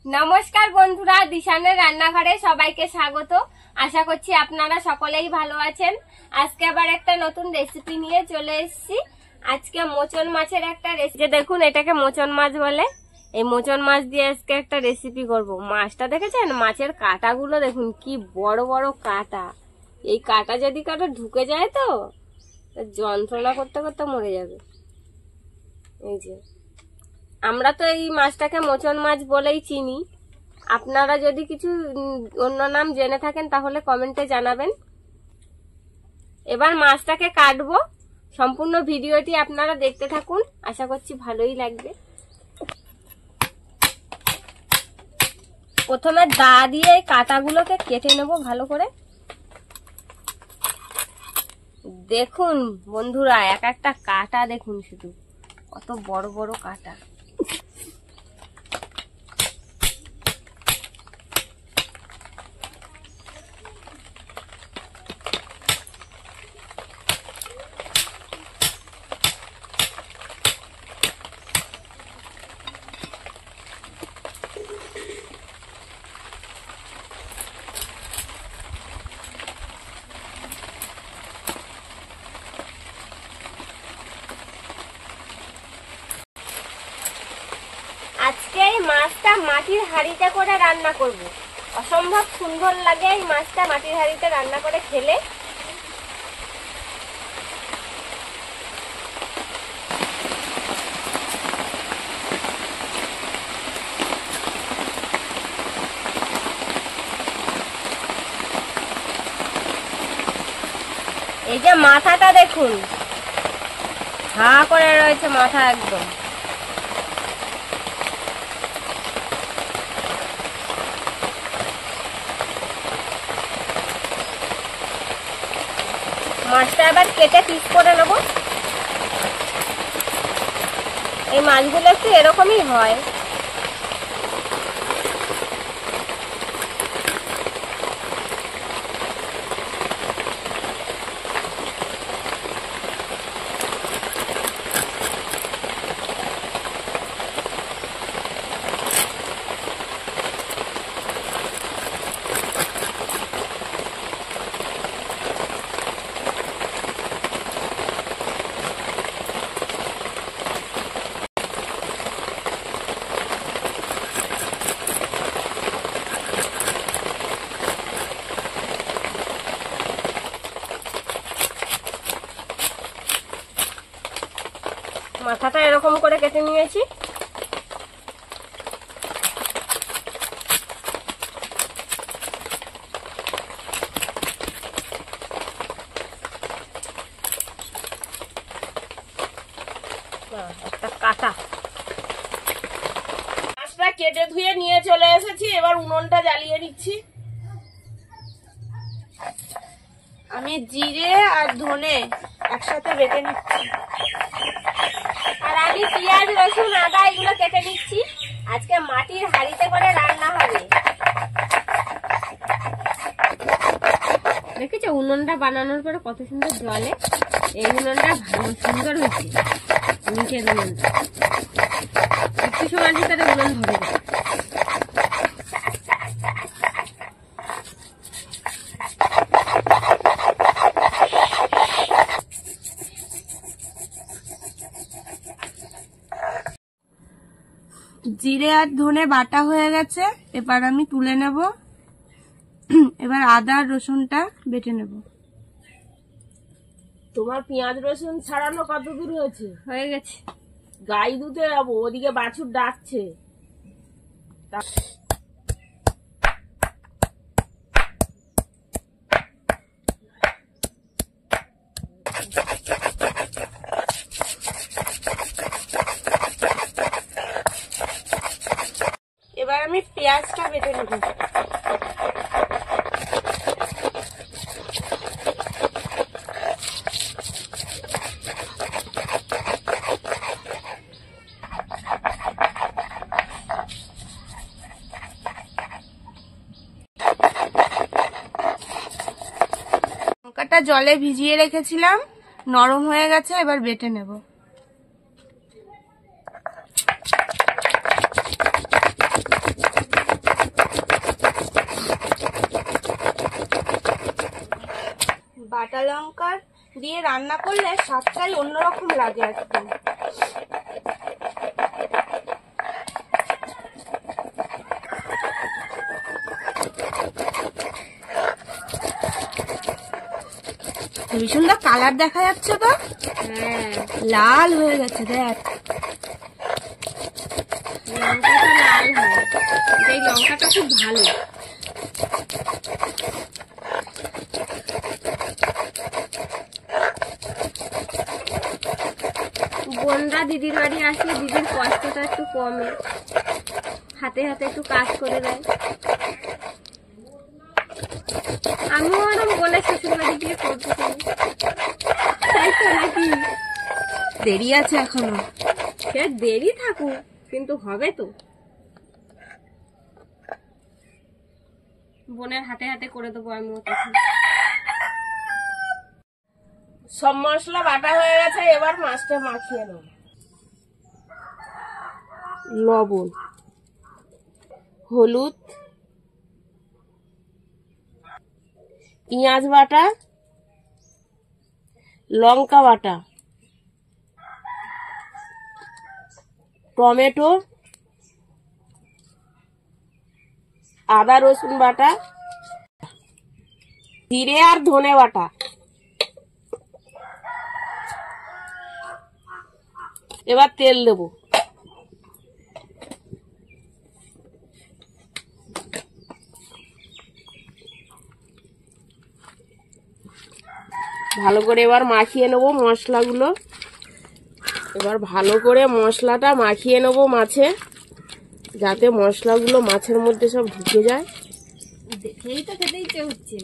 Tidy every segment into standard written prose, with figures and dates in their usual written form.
নমস্কার বন্ধুরা, দিশানের রান্নাঘরে সবাইকে স্বাগত। আশা করছি আপনারা সকলেই ভালো আছেন। আজকে আবার একটা নতুন রেসিপি নিয়ে চলে এসেছি। আজকে মোচন মাছের একটা রেসিপি। দেখুন, এটাকে মোচন মাছ বলে। এই মোচন মাছ দিয়ে আজকে একটা রেসিপি করব। মাছটা দেখেছেন? মাছের কাঁটাগুলো দেখুন, কি বড় বড় কাঁটা। এই কাঁটা যদি কারো ঢুকে যায় তো যন্ত্রণা করতে করতে মরে যাবে। এই যে, আমরা তো এই মাছটাকে মোচন মাছ বলেই চিনি। আপনারা যদি কিছু অন্য নাম জেনে থাকেন তাহলে কমেন্টে জানাবেন। এবার মাছটাকে কাটবো। সম্পূর্ণ ভিডিওটি আপনারা দেখতে থাকুন, আশা করছি ভালোই লাগবে। প্রথমে দা দিয়ে কাঁটাগুলোকে কেটে নেব ভালো করে। দেখুন বন্ধুরা, এক একটা কাঁটা দেখুন, শুধু কত বড় বড় কাঁটা। আজকে এই মাছটা মাটির হাঁড়িতে করে রান্না করব। অসম্ভব সুন্দর লাগে এই মাছটা মাটির হাঁড়িতে রান্না করে খেলে। এই যে মাথাটা দেখুন, হা করে রয়েছে মাথা একদম। মাছটা এবার কেটে পিস করে নেব। এই মাছগুলো একটু এরকমই হয়। মাথাটা এরকম করে কেটে নিয়েছি। একটা কাটা মাছটা কেটে ধুয়ে নিয়ে চলে এসেছি। এবার উনুনটা জ্বালিয়ে নিচ্ছি। আমি জিরে আর ধনে একসাথে বেটে নিচ্ছি। আর আমি পেঁয়াজ, রসুন, আদা এগুলো কেটে নিচ্ছি। আজকে মাটির হাঁড়িতে করে রান্না হবে। দেখেছো উনুনটা বানানোর পরে কত সুন্দর জলে? এই উনুনটা ভালো সুন্দর হয়েছে, নিচের উনুনটা। একটু সময় ভিতরে উনুন ধরে যায়। জিরে আর ধনে বাটা হয়ে গেছে, এবার আমি তুলে নেব। এবার আদা আর রসুনটা বেটে নেব। তোমার পেঁয়াজ রসুন ছাড়ানো কত দূর হয়েছে? হয়ে গেছে। গাই দুধে যাবো, ওদিকে বাছুর ডাকছে। এবার আমি পেঁয়াজটা বেটে নেব। লঙ্কাটা জলে ভিজিয়ে রেখেছিলাম, নরম হয়ে গেছে, এবার বেটে নেব। লঙ্কার দিয়ে রান্না করলে স্বাদটাই অন্যরকম লাগে একদম। ভীষণ কালার দেখা যাচ্ছে তো, হ্যাঁ লাল হয়ে গেছে দেখ। লঙ্কাটা লাল হয়, এই লঙ্কাটা খুব ভালো। বোনরা দিদির বাড়ি আসলে দিদির কষ্টটা একটু কমে, হাতে হাতে একটু কাজ করে দেয়। আমিও ওরকম বোনের শ্বশুর বাড়ি দিয়ে করতে চাই, তাই তো নাকি? দেরি আছে এখনো। সে দেরি থাকুক, কিন্তু হবে তো। বোনের হাতে হাতে করে দেবো আমিও তখন। সব মশলা বাটা হয়ে গেছে, এবার মাছটা মাখিয়ে নেব। লবণ, হলুদ, পেঁয়াজ বাটা, লঙ্কা বাটা, টমেটো, আদা রসুন বাটা, জিরে আর ধনে বাটা। এবার তেল দেব। ভালো করে এবার মাখিয়ে নেব মশলাগুলো। এবার ভালো করে মশলাটা মাখিয়ে নেব মাছে, যাতে মশলাগুলো মাছের মধ্যে সব ঢুকে যায়। দেখেই তো খেতে ইচ্ছে হচ্ছে।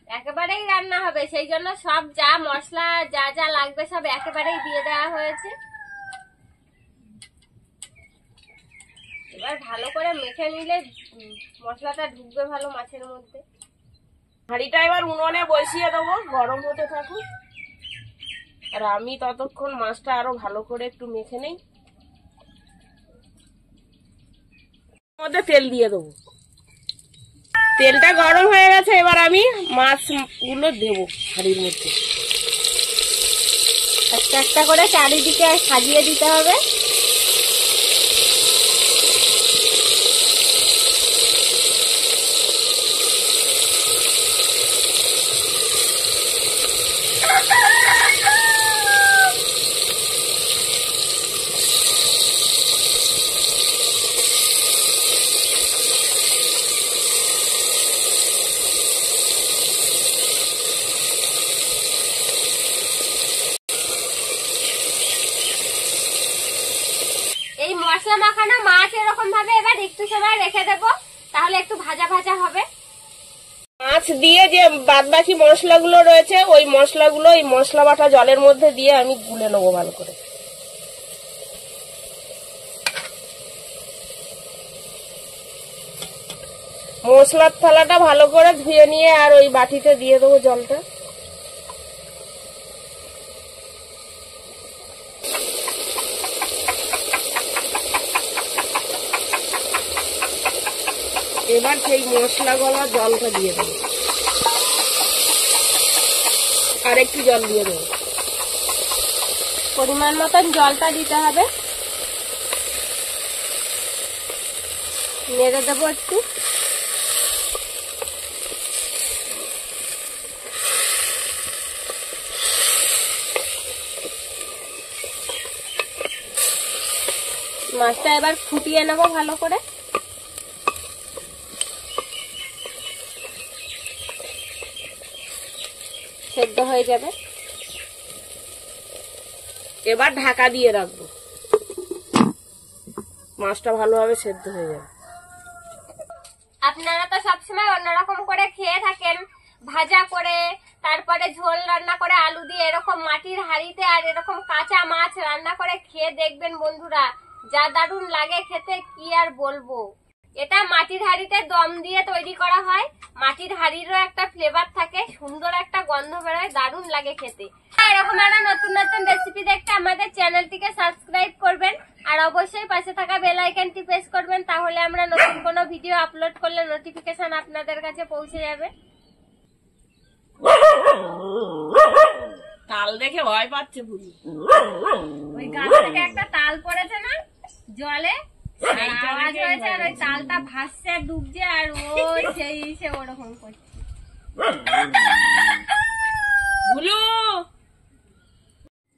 একেবারেই রান্না হবে, সেই জন্য সব যা মশলা যা যা লাগবে সব একেবারেই দিয়ে দেওয়া হয়েছে। এবার ভালো করে মেখে নিলে মশলাটা ঢুকবে ভালো মাছের মধ্যে। হাঁড়িটা এবার উনুনে বসিয়ে দেবো, গরম হতে থাকুক। আর আমি ততক্ষণ মাছটা আরো ভালো করে একটু মেখে নেই। মধ্যে তেল দিয়ে দেবো। তেলটা গরম হয়ে গেছে, এবার আমি মাছগুলো দেবো হাঁড়ির মধ্যে। একটা একটা করে চারিদিকে সাজিয়ে দিতে হবে। এই মশলা মাখানো মাছ এরকম ভাবে এবার একটু সময় রেখে দেবো, তাহলে একটু ভাজা ভাজা হবে। মাছ দিয়ে যে বাদ বাকি মশলাগুলো রয়েছে, ওই মশলাগুলো এই মশলা বাটা জলের মধ্যে দিয়ে আমি গুলে নেবো ভালো করে। মশলার থালাটা ভালো করে ধুয়ে নিয়ে আর ওই বাটিতে দিয়ে দেবো জলটা। এবার সেই মশলা গলা জলটা দিয়ে দেবো, আর একটু জল দিয়ে দেবো। পরিমাণ মতন জলটা দিতে হবে। নেড়ে দেবো একটু। মাছটা এবার ফুটিয়ে নেবো ভালো করে। সেদ্ধ হয়ে যাবে। এবার ঢাকা দিয়ে রাখবো, মাছটা ভালোভাবে সেদ্ধ হয়ে যাবে। আপনারা তো সবসময় অন্যরকম করে খেয়ে থাকেন, ভাজা করে, তারপরে ঝোল রান্না করে আলু দিয়ে, এরকম মাটির হাঁড়িতে আর এরকম কাঁচা মাছ রান্না করে খেয়ে দেখবেন বন্ধুরা, যা দারুণ লাগে খেতে কি আর বলবো। এটা মাটির হাঁড়িতে দম দিয়ে তৈরি করা হয়, মাটির হাঁড়িরও একটা ফ্লেভার থাকে, সুন্দর একটা গন্ধ বেরোয়, দারুণ লাগে খেতে। এরকম একটা নতুন নতুন রেসিপি দেখতে আমাদের চ্যানেলটিকে সাবস্ক্রাইব করবেন, আর অবশ্যই পাশে থাকা বেল আইকনটি প্রেস করবেন, তাহলে আমরা নতুন কোনো ভিডিও আপলোড করলে নোটিফিকেশন আপনাদের কাছে পৌঁছে যাবে। তাল দেখে ভয় পাচ্ছে বুড়ি। ওই গাছ থেকে একটা তাল পড়েছে না জলে, আর আওয়াজ হয়েছে, আর ওই তালটা ভাসছে আর ডুবছে, আর ওই সেই সে ওরকম করছে। ভুলু,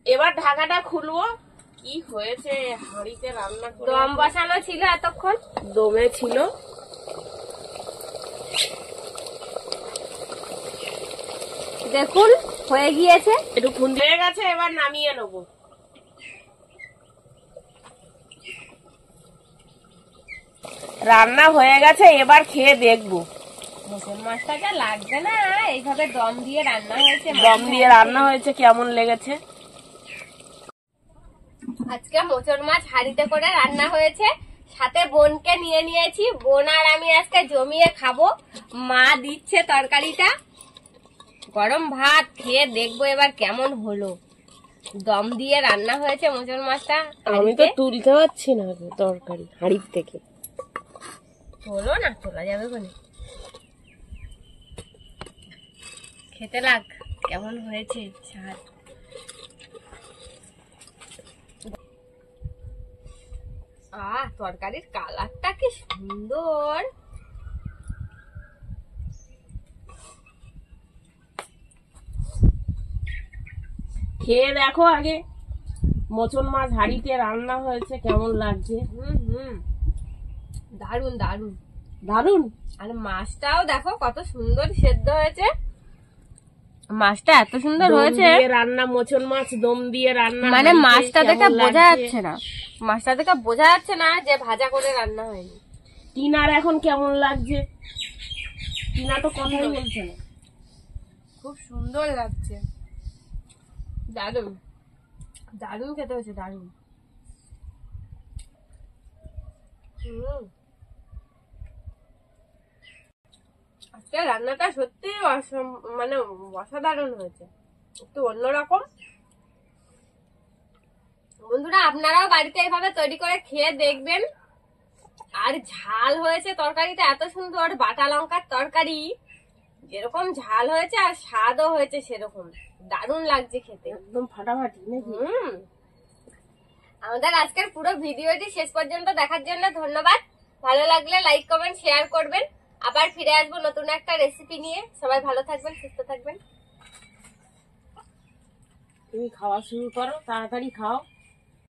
এবার ঢাকাটা খুলবো। কি হয়েছে, হাঁড়িতে রান্না করে দম বসানো ছিল এতক্ষণ, দমে ছিল। দেখুন হয়ে গিয়েছে, একটু খুন্দি হয়ে গেছে, এবার নামিয়ে নেবো। রান্না হয়ে গেছে, এবার খেয়ে দেখবো। মোচন মাছটা যা লাগবে না, এইভাবে দম দিয়ে রান্না হয়েছে, দম দিয়ে রান্না হয়েছে, কেমন লেগেছে? আজকে মোচন মাছ হাঁড়িতে করে রান্না হয়েছে, সাথে বোনকে নিয়ে নিয়েছি। বোন আর আমি আজকে জমিয়ে খাবো। মা দিচ্ছে তরকারিটা, গরম ভাত খেয়ে দেখবো এবার কেমন হলো। দম দিয়ে রান্না হয়েছে মোচন মাছটা। আমি তো তুলতে পারছি না তরকারি হাঁড়ির থেকে। হলো না, তোলা যাবে কোনে। খেতে লাগ কেমন হয়েছে স্বাদ। তরকারির কালারটা কি সুন্দর। খেয়ে দেখো আগে, মোচন মাছ হাঁড়িতে রান্না হয়েছে, কেমন লাগছে? দারুন দারুন দারুন। আর মাছটাও দেখো কত সুন্দর সেদ্ধ হয়েছে। মাছটা এত সুন্দর হয়েছে, রান্না মোচন মাছ দম দিয়ে রান্না, মানে মাছটা দেখে বোঝা যাচ্ছে না, মাছটা দেখে বোঝা যাচ্ছে না যে ভাজা করে রান্না হয়নি। টিনার এখন কেমন লাগছে? টিনা তো কথাই বলছে না। খুব সুন্দর লাগছে, দারুন দারুন খেতে হয়েছে, দারুন। আজকে রান্নাটা সত্যি মানে অসাধারণ হয়েছে, একটু অন্যরকম। বন্ধুরা আপনারাও বাড়িতে এইভাবে তৈরি করে খেয়ে দেখবেন। আর ঝাল হয়েছে তরকারিটা এত সুন্দর, বাটা লঙ্কার তরকারি, যেরকম ঝাল হয়েছে আর স্বাদও হয়েছে সেরকম, দারুণ লাগছে খেতে, একদম ফাটাফাটি নাকি? আমাদের আজকের পুরো ভিডিওটি শেষ পর্যন্ত দেখার জন্য ধন্যবাদ। ভালো লাগলে লাইক কমেন্ট শেয়ার করবেন। আবার ফিরে আসবো নতুন একটা রেসিপি নিয়ে। সবাই ভালো থাকবেন, সুস্থ থাকবেন। তুমি খাওয়া শুরু করো, তাড়াতাড়ি খাও।